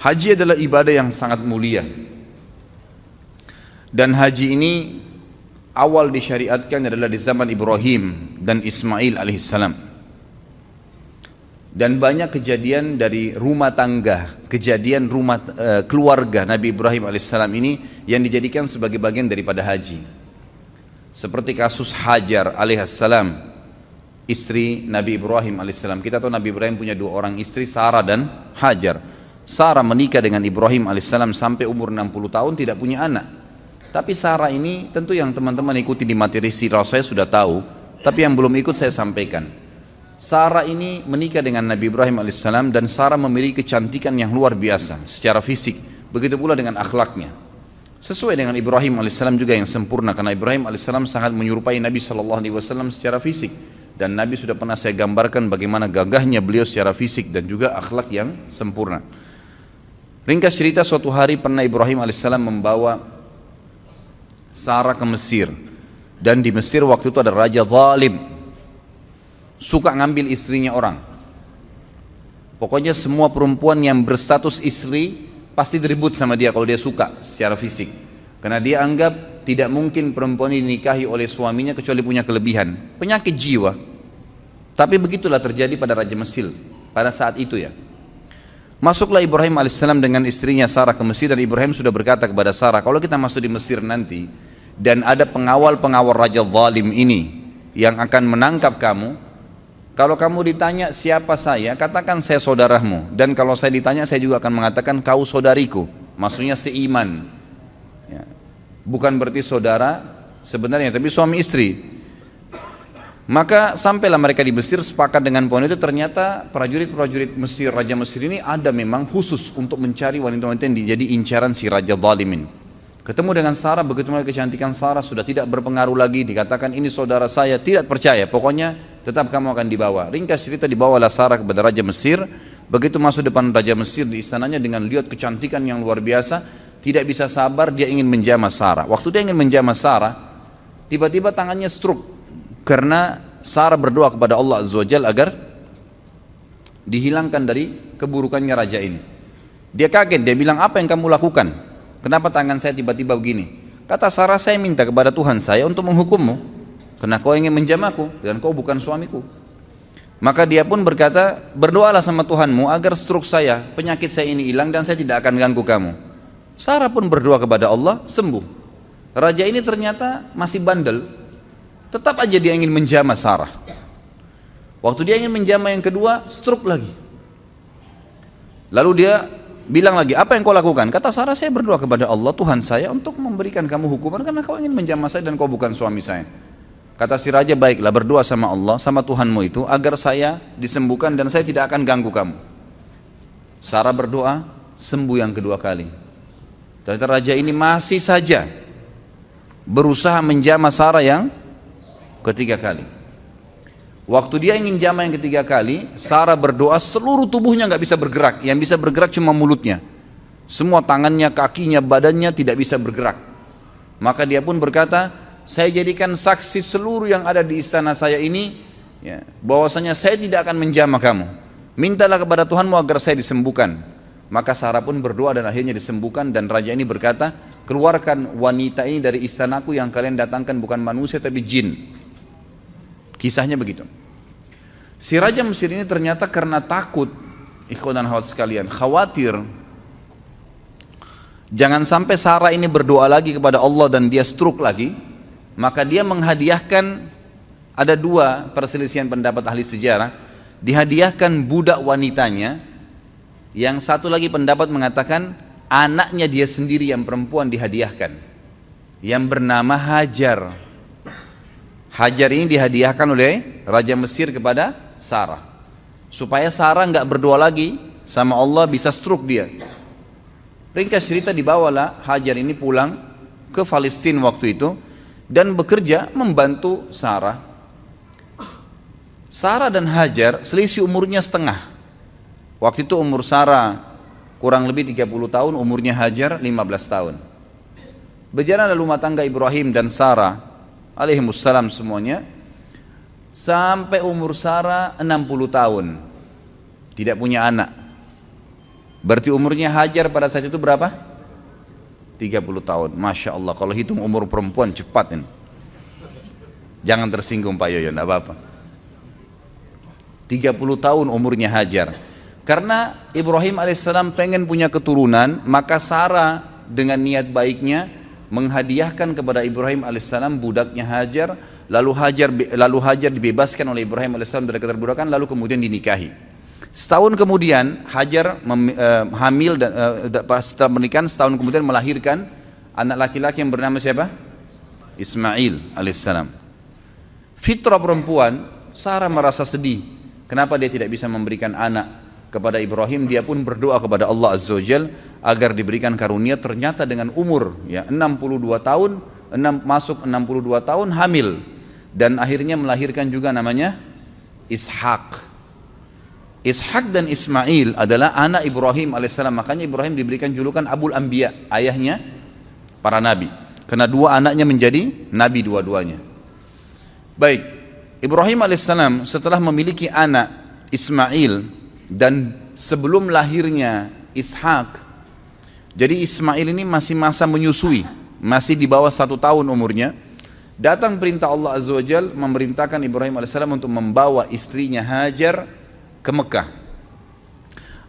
Haji adalah ibadah yang sangat mulia. Dan haji ini awal disyariatkan adalah di zaman Ibrahim dan Ismail alaihissalam. Dan banyak kejadian dari rumah tangga, kejadian keluarga Nabi Ibrahim alaihissalam ini yang dijadikan sebagai bagian daripada haji. Seperti kasus Hajar alaihissalam, istri Nabi Ibrahim alaihissalam. Kita tahu Nabi Ibrahim punya dua orang istri, Sarah dan Hajar. Sarah menikah dengan Ibrahim alaihissalam sampai umur 60 tahun tidak punya anak. Tapi Sarah ini tentu yang teman-teman ikuti di materi sirah saya sudah tahu, tapi yang belum ikut saya sampaikan. Sarah ini menikah dengan Nabi Ibrahim alaihissalam dan Sarah memiliki kecantikan yang luar biasa secara fisik, begitu pula dengan akhlaknya. Sesuai dengan Ibrahim alaihissalam juga yang sempurna, karena Ibrahim alaihissalam sangat menyerupai Nabi SAW secara fisik. Dan Nabi sudah pernah saya gambarkan bagaimana gagahnya beliau secara fisik dan juga akhlak yang sempurna. Ringkas cerita, suatu hari pernah Ibrahim alaihissalam membawa Sarah ke Mesir. Dan di Mesir waktu itu ada raja zalim, suka ngambil istrinya orang. Pokoknya semua perempuan yang berstatus istri pasti diribut sama dia kalau dia suka secara fisik. Karena dia anggap tidak mungkin perempuan ini dinikahi oleh suaminya kecuali punya kelebihan, penyakit jiwa. Tapi begitulah terjadi pada Raja Mesir pada saat itu ya. Masuklah Ibrahim alaihissalam dengan istrinya Sarah ke Mesir, dan Ibrahim sudah berkata kepada Sarah, kalau kita masuk di Mesir nanti dan ada pengawal-pengawal raja zalim ini yang akan menangkap kamu, kalau kamu ditanya siapa saya, katakan saya saudaramu, dan kalau saya ditanya saya juga akan mengatakan kau saudariku, maksudnya seiman ya. Bukan berarti saudara sebenarnya, tapi suami istri. Maka sampailah mereka di Mesir, sepakat dengan poin itu. Ternyata prajurit-prajurit Mesir, Raja Mesir ini ada memang khusus untuk mencari wanita-wanita yang jadi incaran si Raja Zalimin. Ketemu dengan Sarah, begitu melihat kecantikan Sarah sudah tidak berpengaruh lagi, dikatakan ini saudara saya, tidak percaya, pokoknya tetap kamu akan dibawa. Ringkas cerita, dibawalah Sarah kepada Raja Mesir. Begitu masuk depan Raja Mesir di istananya dengan lihat kecantikan yang luar biasa, tidak bisa sabar, dia ingin menjamah Sarah. Waktu dia ingin menjamah Sarah, tiba-tiba tangannya stroke. Karena Sarah berdoa kepada Allah Azza wa Jalla agar dihilangkan dari keburukannya raja ini. Dia kaget, dia bilang, apa yang kamu lakukan? Kenapa tangan saya tiba-tiba begini? Kata Sarah, saya minta kepada Tuhan saya untuk menghukummu, karena kau ingin menjamahku dan kau bukan suamiku. Maka dia pun berkata, berdoalah sama Tuhanmu agar stroke saya, penyakit saya ini hilang dan saya tidak akan ganggu kamu. Sarah pun berdoa kepada Allah, sembuh. Raja ini ternyata masih bandel, tetap aja dia ingin menjamah Sarah. Waktu dia ingin menjamah yang kedua, stroke lagi. Lalu dia bilang lagi, apa yang kau lakukan? Kata Sarah, saya berdoa kepada Allah, Tuhan saya, untuk memberikan kamu hukuman karena kau ingin menjamah saya dan kau bukan suami saya. Kata si raja, baiklah, berdoa sama Allah, sama Tuhanmu itu, agar saya disembuhkan dan saya tidak akan ganggu kamu. Sarah berdoa, sembuh yang kedua kali. Ternyata raja ini masih saja berusaha menjamah Sarah yang ketiga kali. Waktu dia ingin jamah yang ketiga kali, Sarah berdoa, seluruh tubuhnya nggak bisa bergerak, yang bisa bergerak cuma mulutnya. Semua tangannya, kakinya, badannya tidak bisa bergerak. Maka dia pun berkata, saya jadikan saksi seluruh yang ada di istana saya ini ya, bahwasanya saya tidak akan menjamah kamu. Mintalah kepada Tuhanmu agar saya disembuhkan. Maka Sarah pun berdoa dan akhirnya disembuhkan. Dan raja ini berkata, keluarkan wanita ini dari istanaku, yang kalian datangkan bukan manusia tapi jin. Kisahnya begitu. Si Raja Mesir ini ternyata karena takut, ikhwan dan akhwat sekalian, khawatir jangan sampai Sarah ini berdoa lagi kepada Allah dan dia stroke lagi, maka dia menghadiahkan, ada dua perselisihan pendapat ahli sejarah, dihadiahkan budak wanitanya, yang satu lagi pendapat mengatakan anaknya dia sendiri yang perempuan dihadiahkan, yang bernama Hajar. Hajar ini dihadiahkan oleh Raja Mesir kepada Sarah, supaya Sarah nggak berdoa lagi sama Allah, bisa stroke dia. Ringkas cerita, dibawalah Hajar ini pulang ke Palestina waktu itu dan bekerja membantu Sarah. Sarah dan Hajar selisih umurnya setengah. Waktu itu umur Sarah kurang lebih 30 tahun, umurnya Hajar 15 tahun. Berjalan dalam rumah tangga Ibrahim dan Sarah alaihimussalam semuanya sampai umur Sarah 60 tahun, tidak punya anak. Berarti umurnya Hajar pada saat itu berapa? 30 tahun. Masya Allah, kalau hitung umur perempuan cepat ini. Jangan tersinggung Pak Yoyo, enggak apa-apa. 30 tahun umurnya Hajar. Karena Ibrahim alaihissalam pengen punya keturunan, maka Sarah dengan niat baiknya menghadiahkan kepada Ibrahim alaihissalam budaknya Hajar, lalu Hajar dibebaskan oleh Ibrahim alaihissalam dari keterbudakan, lalu kemudian dinikahi. Setahun kemudian Hajar hamil dan setelah menikah setahun kemudian melahirkan anak laki-laki yang bernama siapa? Ismail alaihissalam. Fitrah perempuan, Sarah merasa sedih. Kenapa dia tidak bisa memberikan anak kepada Ibrahim? Dia pun berdoa kepada Allah Azza wa Jalla agar diberikan karunia. Ternyata dengan umur 62 tahun, masuk 62 tahun hamil, dan akhirnya melahirkan juga namanya Ishak. Ishak dan Ismail adalah anak Ibrahim alaihissalam. Makanya Ibrahim diberikan julukan Abul Anbiya, ayahnya para nabi, karena dua anaknya menjadi nabi dua-duanya. Baik, Ibrahim alaihissalam setelah memiliki anak Ismail dan sebelum lahirnya Ishak, jadi Ismail ini masih masa menyusui, masih di bawah 1 tahun umurnya. Datang perintah Allah Azza wa Jalla memerintahkan Ibrahim alaihissalam untuk membawa istrinya Hajar ke Mekah.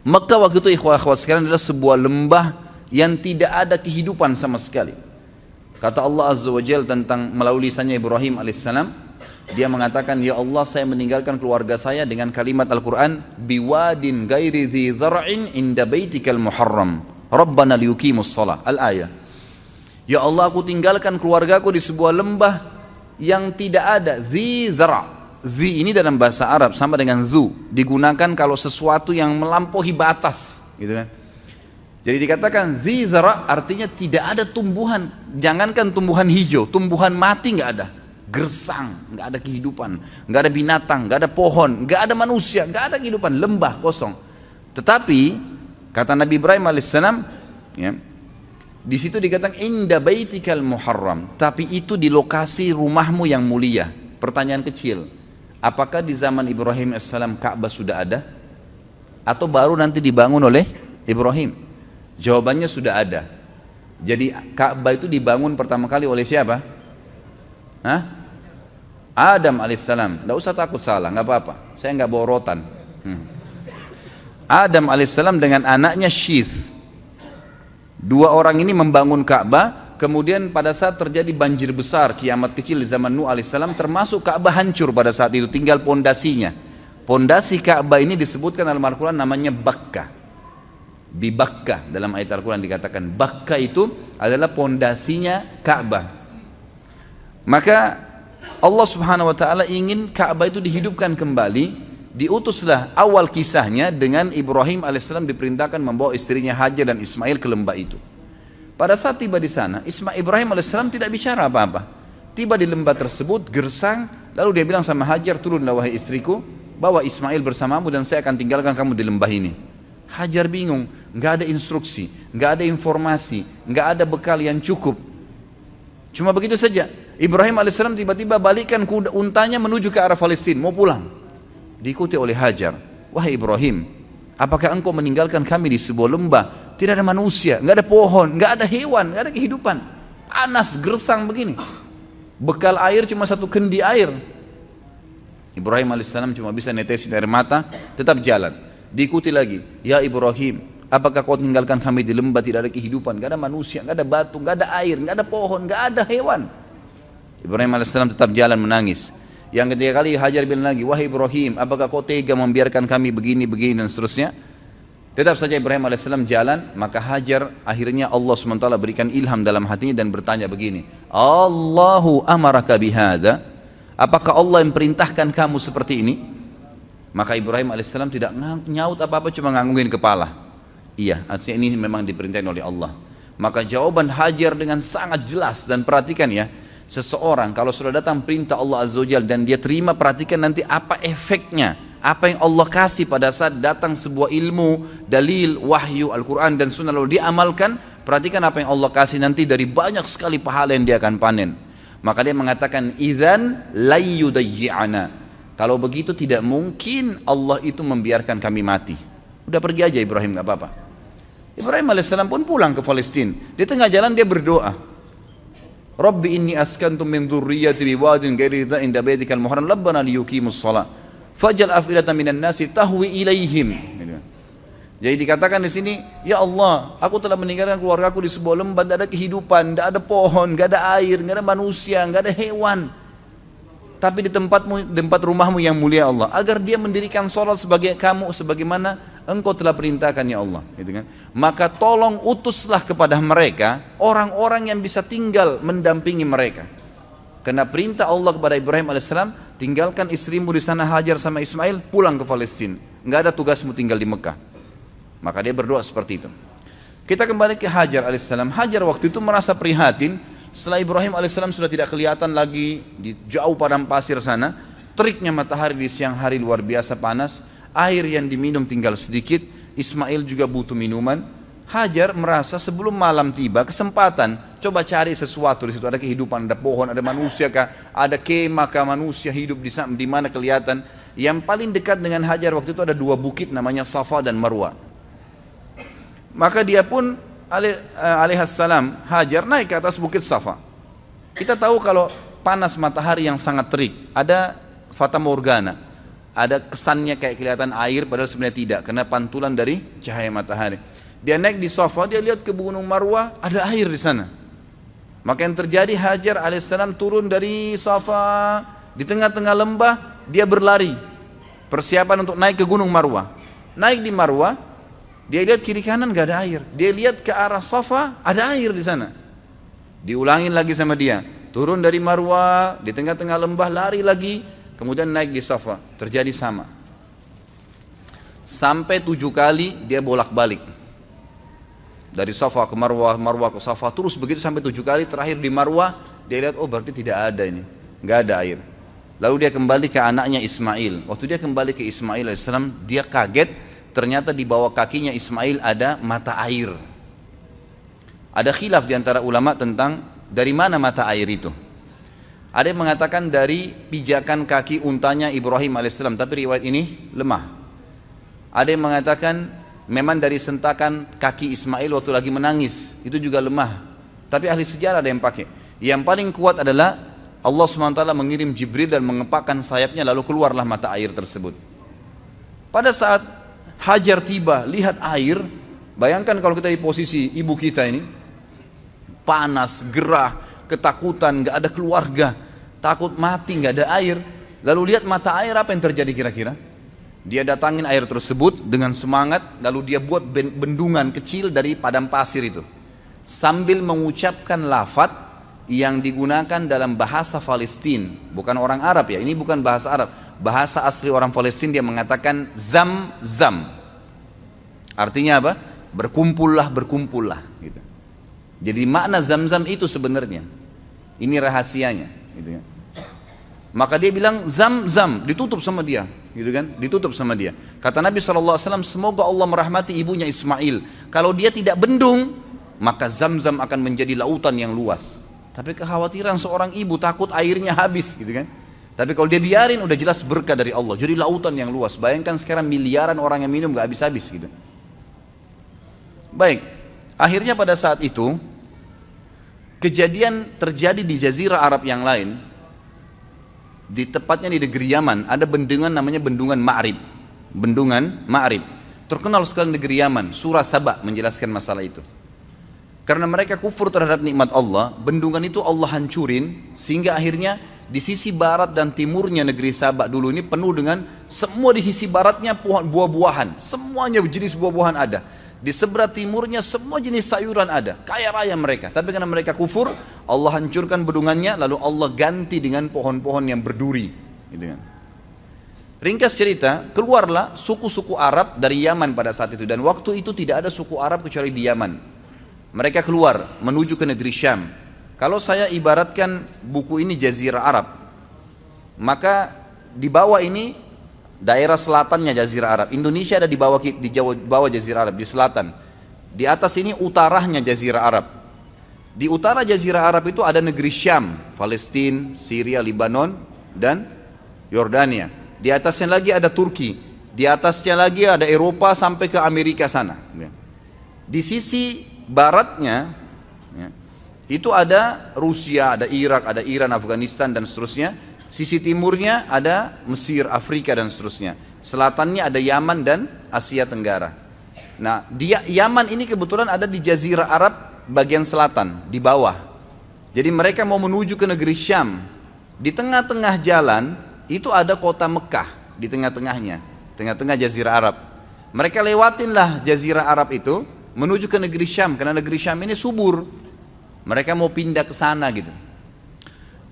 Mekah waktu itu ikhwah-ikhwah sekalian adalah sebuah lembah yang tidak ada kehidupan sama sekali. Kata Allah Azza wa Jalla tentang melalui lisannya Ibrahim alaihissalam, dia mengatakan, ya Allah, saya meninggalkan keluarga saya dengan kalimat Al-Quran, biwadin ghairi dhi dhar'in inda baitikal muharram rabbana liyuqimus shalah, al-ayah. Ya Allah, aku tinggalkan keluargaku di sebuah lembah yang tidak ada dhi dhar'. Dhi ini dalam bahasa Arab sama dengan zu, digunakan kalau sesuatu yang melampaui batas, gitu kan. Jadi dikatakan dhi dhar' artinya tidak ada tumbuhan, jangankan tumbuhan hijau, tumbuhan mati nggak ada, gersang, nggak ada kehidupan, nggak ada binatang, nggak ada pohon, nggak ada manusia, nggak ada kehidupan, lembah kosong. Tetapi kata Nabi Ibrahim alaihissalam, ya, di situ dikatakan inda baitikal muharram, tapi itu di lokasi rumahmu yang mulia. Pertanyaan kecil, apakah di zaman Ibrahim alaihissalam Ka'bah sudah ada? Atau baru nanti dibangun oleh Ibrahim? Jawabannya sudah ada. Jadi Ka'bah itu dibangun pertama kali oleh siapa? Hah? Adam alaihissalam. Tidak usah takut salah, nggak apa-apa. Saya nggak bawa rotan. Adam alaihissalam dengan anaknya Syith. Dua orang ini membangun Ka'bah. Kemudian pada saat terjadi banjir besar, kiamat kecil di zaman Nuh alaihissalam, termasuk Ka'bah hancur pada saat itu, tinggal pondasinya. Pondasi Ka'bah ini disebutkan dalam Al-Quran namanya Bakkah. Bibakkah dalam ayat Al-Quran dikatakan Bakkah itu adalah pondasinya Ka'bah. Maka Allah subhanahu wa ta'ala ingin Ka'bah itu dihidupkan kembali. Diutuslah awal kisahnya dengan Ibrahim alaihissalam diperintahkan membawa istrinya Hajar dan Ismail ke lembah itu. Pada saat tiba di sana, Ibrahim alaihissalam tidak bicara apa-apa. Tiba di lembah tersebut, gersang, lalu dia bilang sama Hajar, turunlah wahai istriku, bawa Ismail bersamamu dan saya akan tinggalkan kamu di lembah ini. Hajar bingung, nggak ada instruksi, nggak ada informasi, nggak ada bekal yang cukup. Cuma begitu saja. Ibrahim alaihissalam tiba-tiba balikkan kuda untanya menuju ke arah Palestina, mau pulang. Diikuti oleh Hajar, wahai Ibrahim, apakah engkau meninggalkan kami di sebuah lembah? Tidak ada manusia, nggak ada pohon, nggak ada hewan, nggak ada kehidupan. Panas, gersang begini. Bekal air cuma 1 kendi air. Ibrahim alaihissalam cuma bisa netesin air mata, tetap jalan. Diikuti lagi, ya Ibrahim, apakah kau tinggalkan kami di lembah, tidak ada kehidupan, nggak ada manusia, nggak ada batu, nggak ada air, nggak ada pohon, nggak ada hewan. Ibrahim alaihissalam tetap jalan menangis. Yang ketiga kali Hajar bilang lagi, wahai Ibrahim, apakah kau tega membiarkan kami begini dan seterusnya. Tetap saja Ibrahim alaihissalam jalan. Maka Hajar akhirnya Allah SWT berikan ilham dalam hatinya dan bertanya begini, Allahu amaraka bihada, apakah Allah yang perintahkan kamu seperti ini? Maka Ibrahim alaihissalam tidak nyaut apa-apa, cuma nganggungin kepala. Iya, artinya ini memang diperintahkan oleh Allah. Maka jawaban Hajar dengan sangat jelas. Dan perhatikan ya, seseorang kalau sudah datang perintah Allah Azza wa Jalla dan dia terima, perhatikan nanti apa efeknya. Apa yang Allah kasih pada saat datang sebuah ilmu, dalil, wahyu, Al-Quran dan Sunnah lalu diamalkan. Perhatikan apa yang Allah kasih nanti dari banyak sekali pahala yang dia akan panen. Maka dia mengatakan, idzan layyudayyi'ana, kalau begitu tidak mungkin Allah itu membiarkan kami mati. Udah pergi aja Ibrahim, gak apa-apa. Ibrahim alaihissalam pun pulang ke Palestina. Di tengah jalan dia berdoa, Rabbi inni askantu min dzurriyyati biwadin ghairi dzin inda baitikal muharram rabbana liyuqimus shalah faj'al af'idatan minan nasi tahwi ilaihim. Jadi dikatakan di sini, ya Allah, aku telah meninggalkan keluargaku di sebuah lembah, tidak ada kehidupan, tidak ada pohon, tidak ada air, tidak ada manusia, tidak ada hewan. Tapi di tempat rumahmu yang mulia Allah, agar dia mendirikan sholat sebagai kamu, sebagaimana engkau telah perintahkan ya Allah. Gitu kan? Maka tolong utuslah kepada mereka orang-orang yang bisa tinggal mendampingi mereka. Karena perintah Allah kepada Ibrahim alaihissalam, tinggalkan istrimu di sana Hajar sama Ismail, pulang ke Palestina. Enggak ada tugasmu tinggal di Mekah. Maka dia berdoa seperti itu. Kita kembali ke Hajar alaihissalam. Hajar waktu itu merasa prihatin setelah Ibrahim alaihissalam sudah tidak kelihatan lagi di jauh padang pasir sana. Teriknya matahari di siang hari luar biasa panas. Air yang diminum tinggal sedikit. Ismail juga butuh minuman. Hajar merasa sebelum malam tiba kesempatan coba cari sesuatu di situ. Ada kehidupan, ada pohon, ada manusia kah, ada kemah kah, manusia hidup di mana kelihatan. Yang paling dekat dengan Hajar waktu itu ada dua bukit namanya Safa dan Marwa. Maka dia pun alaihissalam Hajar naik ke atas bukit Safa. Kita tahu kalau panas matahari yang sangat terik, ada fata morgana, ada kesannya kayak kelihatan air, padahal sebenarnya tidak, karena pantulan dari cahaya matahari. Dia naik di Safa, dia lihat ke gunung Marwah, ada air di sana. Maka yang terjadi, Hajar alaihissalam turun dari Safa, di tengah-tengah lembah dia berlari, persiapan untuk naik ke gunung Marwah. Naik di Marwah, dia lihat kiri kanan gak ada air. Dia lihat ke arah Safa, ada air di sana. Diulangin lagi sama dia. Turun dari Marwah, di tengah-tengah lembah lari lagi, kemudian naik di Safa. Terjadi sama. Sampai 7 kali dia bolak-balik. Dari Safa ke Marwah, Marwah ke Safa, terus begitu sampai 7 kali. Terakhir di Marwah, dia lihat, oh berarti tidak ada ini, gak ada air. Lalu dia kembali ke anaknya Ismail. Waktu dia kembali ke Ismail alaihissalam, dia kaget. Ternyata di bawah kakinya Ismail ada mata air. Ada khilaf di antara ulama tentang dari mana mata air itu. Ada yang mengatakan dari pijakan kaki untanya Ibrahim alaihissalam, tapi riwayat ini lemah. Ada yang mengatakan memang dari sentakan kaki Ismail waktu lagi menangis, itu juga lemah. Tapi ahli sejarah ada yang pakai. Yang paling kuat adalah Allah SWT mengirim Jibril dan mengepakkan sayapnya, lalu keluarlah mata air tersebut. Pada saat Hajar tiba, lihat air, bayangkan kalau kita di posisi ibu kita ini, panas, gerah, ketakutan, gak ada keluarga, takut mati, gak ada air. Lalu lihat mata air, apa yang terjadi kira-kira? Dia datangin air tersebut dengan semangat, lalu dia buat bendungan kecil dari padang pasir itu, sambil mengucapkan lafaz yang digunakan dalam bahasa Palestina, bukan orang Arab ya, ini bukan bahasa Arab. Bahasa asli orang Palestina, dia mengatakan zam-zam. Artinya apa? Berkumpullah, berkumpullah gitu. Jadi makna zam-zam itu sebenarnya, ini rahasianya gitu kan. Maka dia bilang zam-zam, ditutup sama dia gitu kan, ditutup sama dia. Kata Nabi SAW, semoga Allah merahmati ibunya Ismail, kalau dia tidak bendung maka zam-zam akan menjadi lautan yang luas. Tapi kekhawatiran seorang ibu, takut airnya habis gitu kan. Tapi kalau dia biarin, udah jelas berkah dari Allah, jadi lautan yang luas. Bayangkan sekarang miliaran orang yang minum gak habis-habis gitu. Baik, akhirnya pada saat itu kejadian terjadi di jazirah Arab yang lain. Di tepatnya di negeri Yaman, ada bendungan namanya Bendungan Ma'rib. Bendungan Ma'rib terkenal sekali negeri Yaman. Surah Saba menjelaskan masalah itu. Karena mereka kufur terhadap nikmat Allah, bendungan itu Allah hancurin, sehingga akhirnya di sisi barat dan timurnya negeri Sabak dulu ini penuh dengan, semua di sisi baratnya pohon buah-buahan, semuanya jenis buah-buahan ada. Di sebelah timurnya semua jenis sayuran ada, kaya raya mereka. Tapi karena mereka kufur, Allah hancurkan bendungannya, lalu Allah ganti dengan pohon-pohon yang berduri gitu kan. Ringkas cerita, keluarlah suku-suku Arab dari Yaman pada saat itu. Dan waktu itu tidak ada suku Arab kecuali di Yaman. Mereka keluar menuju ke negeri Syam. Kalau saya ibaratkan buku ini Jazirah Arab, maka di bawah ini daerah selatannya Jazirah Arab. Indonesia ada di bawah Jazirah Arab, di selatan. Di atas ini utaranya Jazirah Arab. Di utara Jazirah Arab itu ada negeri Syam, Palestina, Syria, Lebanon, dan Yordania. Di atasnya lagi ada Turki. Di atasnya lagi ada Eropa sampai ke Amerika sana. Di sisi baratnya, ya, itu ada Rusia, ada Irak, ada Iran, Afghanistan dan seterusnya. Sisi timurnya ada Mesir, Afrika dan seterusnya. Selatannya ada Yaman dan Asia Tenggara. Nah, Yaman ini kebetulan ada di Jazirah Arab bagian selatan, di bawah. Jadi mereka mau menuju ke negeri Syam. Di tengah-tengah jalan itu ada kota Mekah di tengah-tengahnya, tengah-tengah Jazirah Arab. Mereka lewatinlah Jazirah Arab itu menuju ke negeri Syam, karena negeri Syam ini subur. Mereka mau pindah ke sana gitu.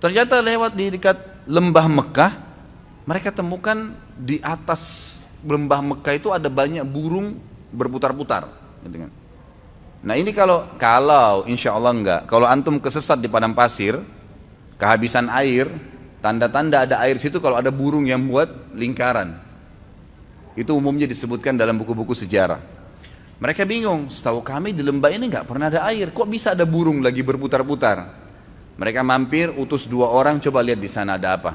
Ternyata lewat di dekat lembah Mekah, mereka temukan di atas lembah Mekah itu ada banyak burung berputar-putar, gitu kan. Nah ini kalau insya Allah enggak, kalau antum kesesat di padang pasir, kehabisan air, tanda-tanda ada air situ kalau ada burung yang buat lingkaran. Itu umumnya disebutkan dalam buku-buku sejarah. Mereka bingung, setahu kami di lembah ini enggak pernah ada air, kok bisa ada burung lagi berputar-putar. Mereka mampir, utus 2 orang, coba lihat di sana ada apa.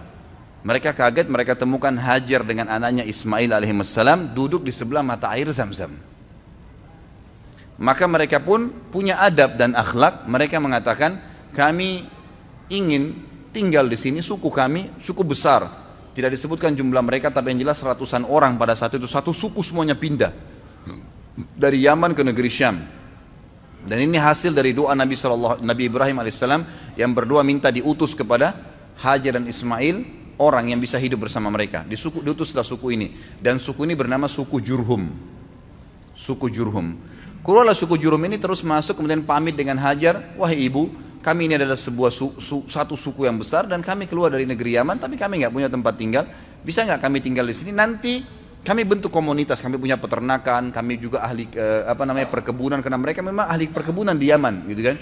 Mereka kaget, mereka temukan Hajar dengan anaknya Ismail alaihissalam duduk di sebelah mata air Zam-Zam. Maka mereka pun punya adab dan akhlak. Mereka mengatakan, kami ingin tinggal di sini, suku kami suku besar. Tidak disebutkan jumlah mereka, tapi yang jelas ratusan orang pada saat itu. Satu suku semuanya pindah dari Yaman ke negeri Syam. Dan ini hasil dari doa Nabi Ibrahim alaihissalam yang berdoa minta diutus kepada Hajar dan Ismail orang yang bisa hidup bersama mereka. Diutuslah suku ini, dan suku ini bernama suku Jurhum. Suku Jurhum. Keluarlah suku Jurhum ini terus masuk, kemudian pamit dengan Hajar, wahai ibu, kami ini adalah satu suku yang besar dan kami keluar dari negeri Yaman, tapi kami nggak punya tempat tinggal. Bisa nggak kami tinggal di sini? Nanti kami bentuk komunitas, kami punya peternakan, kami juga ahli perkebunan, karena mereka memang ahli perkebunan di Yaman, gitu kan.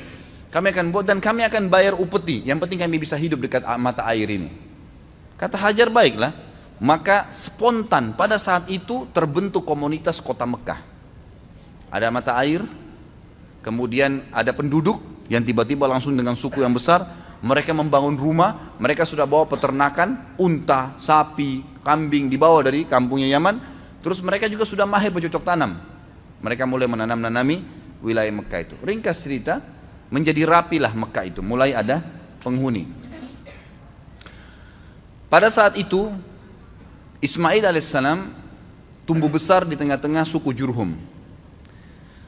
Kami akan buat dan kami akan bayar upeti. Yang penting kami bisa hidup dekat mata air ini. Kata Hajar, baiklah. Maka spontan pada saat itu terbentuk komunitas kota Mekah. Ada mata air, kemudian ada penduduk yang tiba-tiba langsung dengan suku yang besar. Mereka membangun rumah, mereka sudah bawa peternakan, unta, sapi, kambing dibawa dari kampungnya Yaman. Terus mereka juga sudah mahir bercocok tanam. Mereka mulai menanami wilayah Mekah itu. Ringkas cerita, menjadi rapilah Mekah itu, mulai ada penghuni. Pada saat itu Ismail alaihissalam tumbuh besar di tengah-tengah suku Jurhum.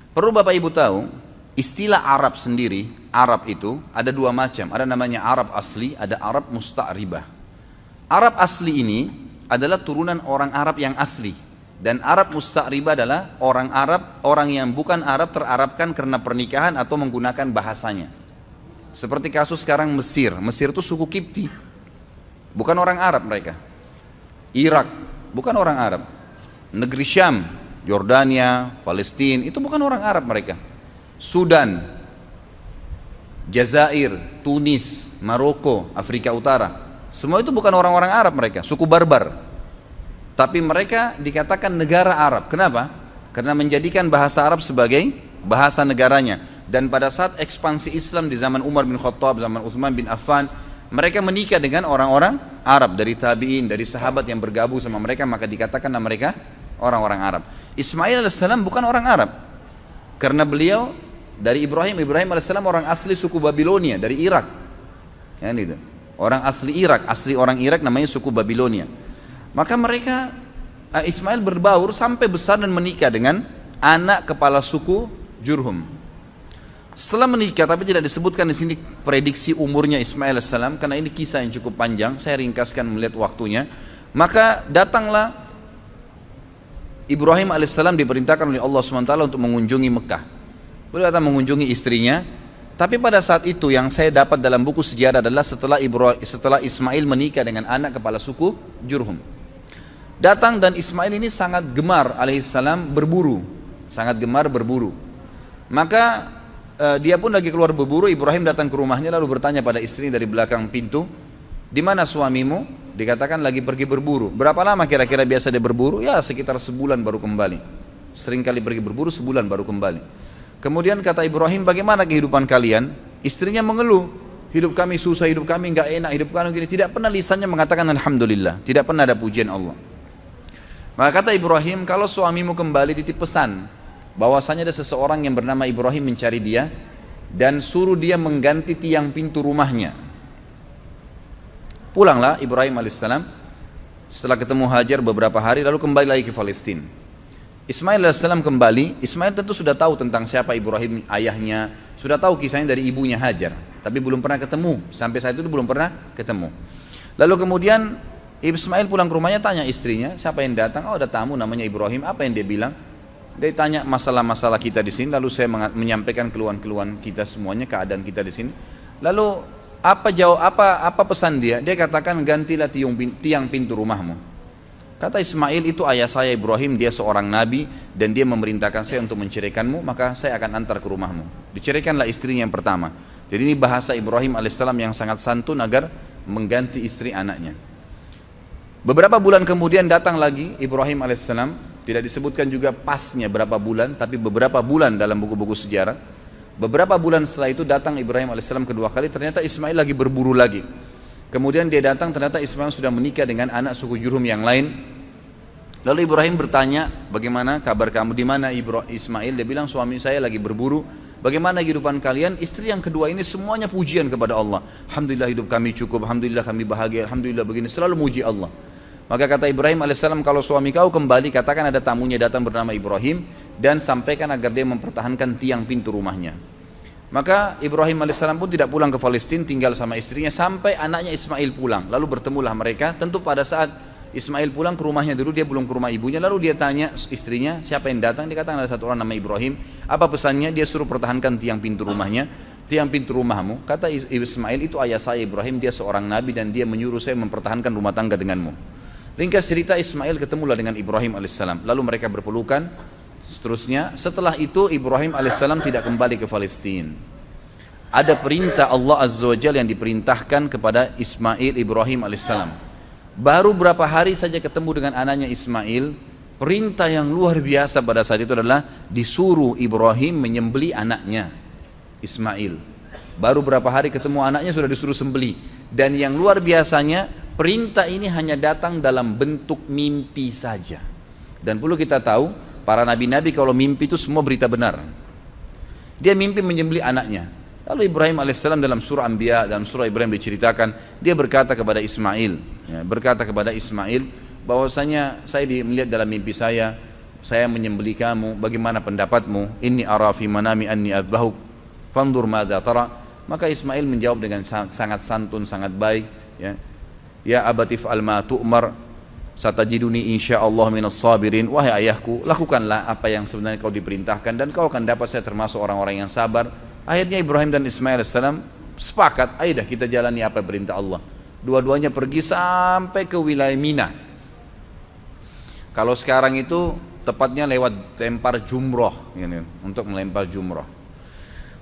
Perlu Bapak Ibu tahu, istilah Arab sendiri, Arab itu ada 2 macam. Ada namanya Arab asli, ada Arab musta'ribah. Arab asli ini adalah turunan orang Arab yang asli. Dan Arab musta'ribah adalah orang Arab, orang yang bukan Arab terarabkan karena pernikahan atau menggunakan bahasanya. Seperti kasus sekarang Mesir. Mesir itu suku Kipti. Bukan orang Arab mereka. Irak, bukan orang Arab. Negeri Syam, Yordania, Palestina, itu bukan orang Arab mereka. Sudan, Jazair, Tunis, Maroko, Afrika Utara, semua itu bukan orang-orang Arab mereka, suku barbar. Tapi mereka dikatakan negara Arab. Kenapa? Karena menjadikan bahasa Arab sebagai bahasa negaranya. Dan pada saat ekspansi Islam di zaman Umar bin Khattab, zaman Uthman bin Affan, mereka menikah dengan orang-orang Arab, dari tabi'in, dari sahabat yang bergabung sama mereka, maka dikatakan nama mereka orang-orang Arab. Ismail alaihissalam bukan orang Arab, karena beliau dari Ibrahim alaihissalam orang asli suku Babilonia, dari Irak. Ya, gitu. Orang asli Irak, asli orang Irak namanya suku Babilonia. Maka mereka, Ismail berbaur sampai besar dan menikah dengan anak kepala suku Jurhum. Setelah menikah, tapi tidak disebutkan di sini prediksi umurnya Ismail alaihissalam, karena ini kisah yang cukup panjang, saya ringkaskan melihat waktunya. Maka datanglah Ibrahim alaihissalam, diperintahkan oleh Allah SWT untuk mengunjungi Mekah. Beliau datang mengunjungi istrinya. Tapi pada saat itu yang saya dapat dalam buku sejarah adalah setelah Ismail menikah dengan anak kepala suku Jurhum. Datang, dan Ismail ini sangat gemar alaihissalam berburu, sangat gemar berburu. Maka dia pun lagi keluar berburu. Ibrahim datang ke rumahnya lalu bertanya pada istri dari belakang pintu, di mana suamimu? Dikatakan lagi pergi berburu. Berapa lama kira-kira biasa dia berburu? Ya sekitar sebulan baru kembali. Sering kali pergi berburu, sebulan baru kembali. Kemudian kata Ibrahim, bagaimana kehidupan kalian? Istrinya mengeluh, hidup kami susah, hidup kami enggak enak, hidup kami gini. Tidak pernah lisannya mengatakan alhamdulillah, tidak pernah ada pujian Allah. Maka kata Ibrahim, kalau suamimu kembali titip pesan, bahwasanya ada seseorang yang bernama Ibrahim mencari dia dan suruh dia mengganti tiang pintu rumahnya. Pulanglah Ibrahim alaihissalam setelah ketemu Hajar beberapa hari, lalu kembali lagi ke Palestina. Ismail alaihissalam kembali. Ismail tentu sudah tahu tentang siapa Ibrahim ayahnya, sudah tahu kisahnya dari ibunya Hajar, tapi belum pernah ketemu. Sampai saat itu belum pernah ketemu. Lalu kemudian Ismail pulang ke rumahnya, tanya istrinya, siapa yang datang? Oh, ada tamu namanya Ibrahim. Apa yang dia bilang? Dia tanya masalah-masalah kita di sini, lalu saya menyampaikan keluhan-keluhan kita semuanya, keadaan kita di sini. Lalu apa pesan dia? Dia katakan, gantilah tiang pintu rumahmu. Kata Ismail, itu ayah saya Ibrahim, dia seorang nabi dan dia memerintahkan saya untuk menceraikanmu, maka saya akan antar ke rumahmu. Diceraikanlah istrinya yang pertama. Jadi ini bahasa Ibrahim alaihissalam yang sangat santun agar mengganti istri anaknya. Beberapa bulan kemudian datang lagi Ibrahim alaihissalam. Tidak disebutkan juga pasnya berapa bulan, tapi beberapa bulan dalam buku-buku sejarah. Beberapa bulan setelah itu datang Ibrahim alaihissalam kedua kali, ternyata Ismail lagi berburu lagi. Kemudian dia datang, ternyata Ismail sudah menikah dengan anak suku Jurhum yang lain. Lalu Ibrahim bertanya, bagaimana kabar kamu, di mana Ismail? Dia bilang, suami saya lagi berburu. Bagaimana kehidupan kalian? Istri yang kedua ini semuanya pujian kepada Allah. Alhamdulillah hidup kami cukup, alhamdulillah kami bahagia, alhamdulillah begini, selalu muji Allah. Maka kata Ibrahim alaihissalam, kalau suami kau kembali, katakan ada tamunya datang bernama Ibrahim, dan sampaikan agar dia mempertahankan tiang pintu rumahnya. Maka Ibrahim alaihissalam pun tidak pulang ke Palestina, tinggal sama istrinya sampai anaknya Ismail pulang. Lalu bertemulah mereka. Tentu pada saat Ismail pulang ke rumahnya dulu, dia belum ke rumah ibunya. Lalu dia tanya istrinya, siapa yang datang? Dia katakan ada satu orang nama Ibrahim. Apa pesannya? Dia suruh pertahankan tiang pintu rumahnya. Tiang pintu rumahmu. Kata Ismail, itu ayah saya Ibrahim, dia seorang nabi dan dia menyuruh saya mempertahankan rumah tangga denganmu. Ringkas cerita, Ismail ketemulah dengan Ibrahim alaihissalam. Lalu mereka berpelukan. Seterusnya, setelah itu Ibrahim alaihissalam tidak kembali ke Palestina. Ada perintah Allah Azza wa Jalla yang diperintahkan kepada Ismail Ibrahim alaihissalam. Baru berapa hari saja ketemu dengan anaknya Ismail, perintah yang luar biasa pada saat itu adalah disuruh Ibrahim menyembelih anaknya Ismail. Baru berapa hari ketemu anaknya sudah disuruh sembelih. Dan yang luar biasanya, perintah ini hanya datang dalam bentuk mimpi saja. Dan perlu kita tahu, para nabi-nabi kalau mimpi itu semua berita benar. Dia mimpi menyembelih anaknya. Lalu Ibrahim alaihissalam dalam surah Anbiya, dalam surah Ibrahim diceritakan, dia berkata kepada Ismail, bahwasanya saya melihat dalam mimpi saya menyembelih kamu, bagaimana pendapatmu? Inni ara fi manami anni adbahuk, fandur madza tara. Maka Ismail menjawab dengan sangat santun, sangat baik, ya abatif alma tu'mar satajiduni insyaallah minas sabirin. Wahai ayahku, lakukanlah apa yang sebenarnya kau diperintahkan dan kau akan dapat saya termasuk orang-orang yang sabar. Akhirnya Ibrahim dan Ismail AS sepakat, ayo dah kita jalani apa perintah Allah. Dua-duanya pergi sampai ke wilayah Mina. Kalau sekarang itu tepatnya lewat lempar jumroh, untuk melempar jumroh.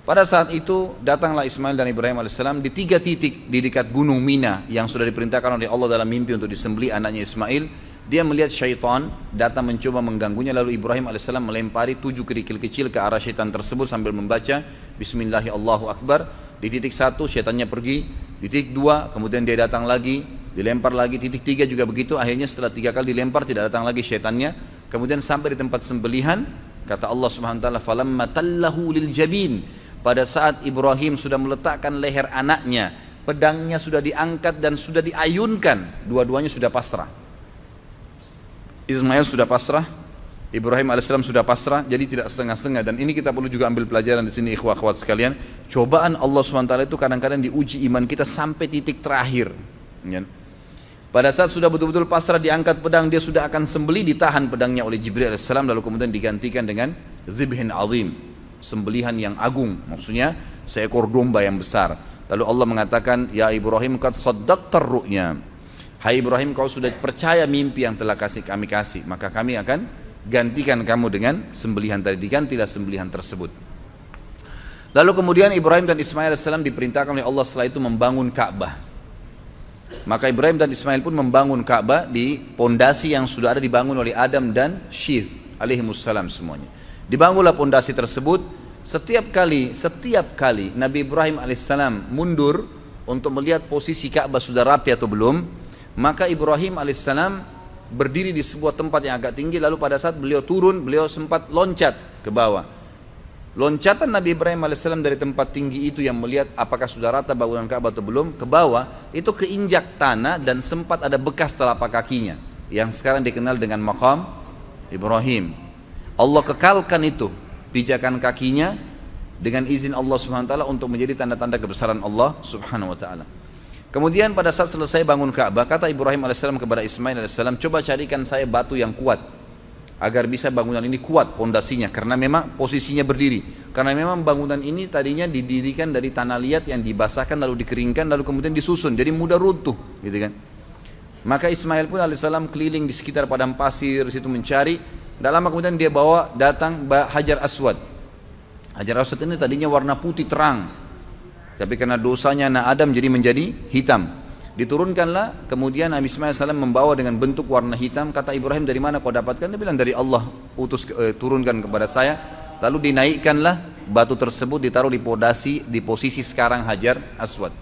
Pada saat itu datanglah Ismail dan Ibrahim AS di 3 titik di dekat gunung Mina yang sudah diperintahkan oleh Allah dalam mimpi untuk disembelih anaknya Ismail. Dia melihat syaitan datang mencoba mengganggunya, lalu Ibrahim AS melempari 7 kerikil kecil ke arah syaitan tersebut sambil membaca Bismillahirrahmanirrahim Allahu Akbar. Di titik 1 syaitannya pergi, di titik 2 kemudian dia datang lagi, dilempar lagi, titik 3 juga begitu. Akhirnya setelah 3 kali dilempar tidak datang lagi syaitannya. Kemudian sampai di tempat sembelihan, kata Allah Subhanahu wa taala, falamma tallahu lil jabin. Pada saat Ibrahim sudah meletakkan leher anaknya, pedangnya sudah diangkat dan sudah diayunkan, dua-duanya sudah pasrah. Ismail sudah pasrah, Ibrahim AS sudah pasrah, jadi tidak setengah-setengah. Dan ini kita perlu juga ambil pelajaran di sini, ikhwah akhwat sekalian. Cobaan Allah SWT itu kadang-kadang diuji iman kita sampai titik terakhir. Pada saat sudah betul-betul pasrah, diangkat pedang, dia sudah akan sembelih, ditahan pedangnya oleh Jibril AS, lalu kemudian digantikan dengan zibhin azim, sembelihan yang agung, maksudnya seekor domba yang besar. Lalu Allah mengatakan, ya Ibrahim qad saddaqtar ru'ya. Hai Ibrahim, kau sudah percaya mimpi yang telah kami kasih, maka kami akan gantikan kamu dengan sembelihan tadi. Digantilah sembelihan tersebut. Lalu kemudian Ibrahim dan Ismail AS diperintahkan oleh Allah setelah itu membangun Ka'bah. Maka Ibrahim dan Ismail pun membangun Ka'bah di pondasi yang sudah ada dibangun oleh Adam dan Syith alaihimussalam semuanya. Dibangunlah pondasi tersebut. Setiap kali Nabi Ibrahim alaihissalam mundur untuk melihat posisi Ka'bah sudah rapi atau belum, maka Ibrahim alaihissalam berdiri di sebuah tempat yang agak tinggi. Lalu pada saat beliau turun, beliau sempat loncat ke bawah. Loncatan Nabi Ibrahim alaihissalam dari tempat tinggi itu yang melihat apakah sudah rata bangunan Ka'bah atau belum, ke bawah itu keinjak tanah dan sempat ada bekas telapak kakinya yang sekarang dikenal dengan maqam Ibrahim. Allah kekalkan itu pijakan kakinya dengan izin Allah Subhanahu wa taala untuk menjadi tanda-tanda kebesaran Allah Subhanahu wa taala. Kemudian pada saat selesai bangun Ka'bah, kata Ibrahim alaihissalam kepada Ismail alaihissalam, coba carikan saya batu yang kuat agar bisa bangunan ini kuat pondasinya, karena memang posisinya berdiri. Karena memang bangunan ini tadinya didirikan dari tanah liat yang dibasahkan lalu dikeringkan lalu kemudian disusun, jadi mudah runtuh, gitu kan. Maka Ismail pun alaihissalam keliling di sekitar padang pasir situ mencari. Tak lama kemudian dia bawa datang Hajar Aswad. Hajar Aswad ini tadinya warna putih terang, tapi karena dosanya anak Adam jadi menjadi hitam. Diturunkanlah, kemudian Nabi Ismail SAW membawa dengan bentuk warna hitam. Kata Ibrahim, dari mana kau dapatkan? Dia bilang, dari Allah turunkan kepada saya. Lalu dinaikkanlah batu tersebut, ditaruh di posisi sekarang Hajar Aswad.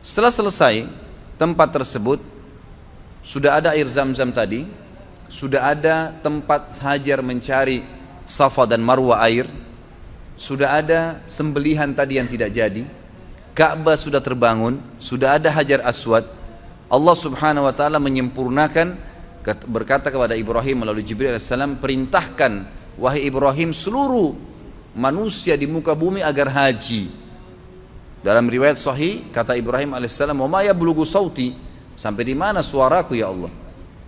Setelah selesai tempat tersebut, sudah ada air Zam-Zam tadi, sudah ada tempat Hajar mencari Safa dan Marwa air, sudah ada sembelihan tadi yang tidak jadi, Ka'bah sudah terbangun, sudah ada Hajar Aswad. Allah Subhanahu wa taala menyempurnakan, berkata kepada Ibrahim melalui Jibril alaihissalam, perintahkan wahai Ibrahim seluruh manusia di muka bumi agar haji. Dalam riwayat sahih kata Ibrahim alaihissalam, "Wa ma yablughu sauti?" Sampai di mana suaraku ya Allah?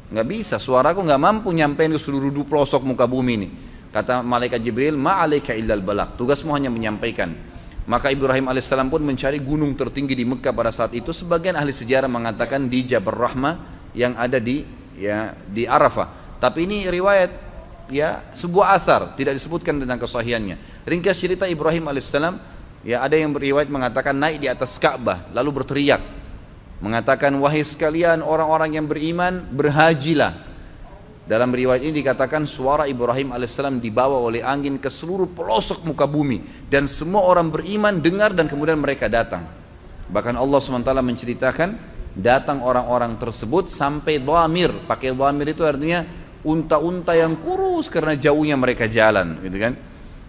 Nggak bisa, suaraku nggak mampu nyampein ke seluruh pelosok muka bumi ini. Kata malaikat Jibril, ma'alaika illal balagh, tugasmu hanya menyampaikan. Maka Ibrahim alaihissalam pun mencari gunung tertinggi di Mekah pada saat itu. Sebagian ahli sejarah mengatakan di Jabal Rahmah yang ada di Arafah. Tapi ini riwayat, sebuah asar, tidak disebutkan tentang kesahihannya. Ringkas cerita Ibrahim alaihissalam, ada yang beriwayat mengatakan naik di atas Ka'bah lalu berteriak, mengatakan, wahai sekalian orang-orang yang beriman, berhajilah. Dalam riwayat ini dikatakan suara Ibrahim alaihissalam dibawa oleh angin ke seluruh pelosok muka bumi, dan semua orang beriman dengar dan kemudian mereka datang. Bahkan Allah SWT menceritakan datang orang-orang tersebut sampai dhamir. Pakai dhamir itu artinya unta-unta yang kurus karena jauhnya mereka jalan, gitu kan.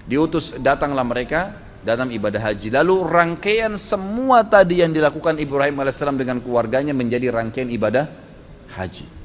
Diutus, datanglah mereka dalam ibadah haji. Lalu rangkaian semua tadi yang dilakukan Ibrahim alaihissalam dengan keluarganya menjadi rangkaian ibadah haji.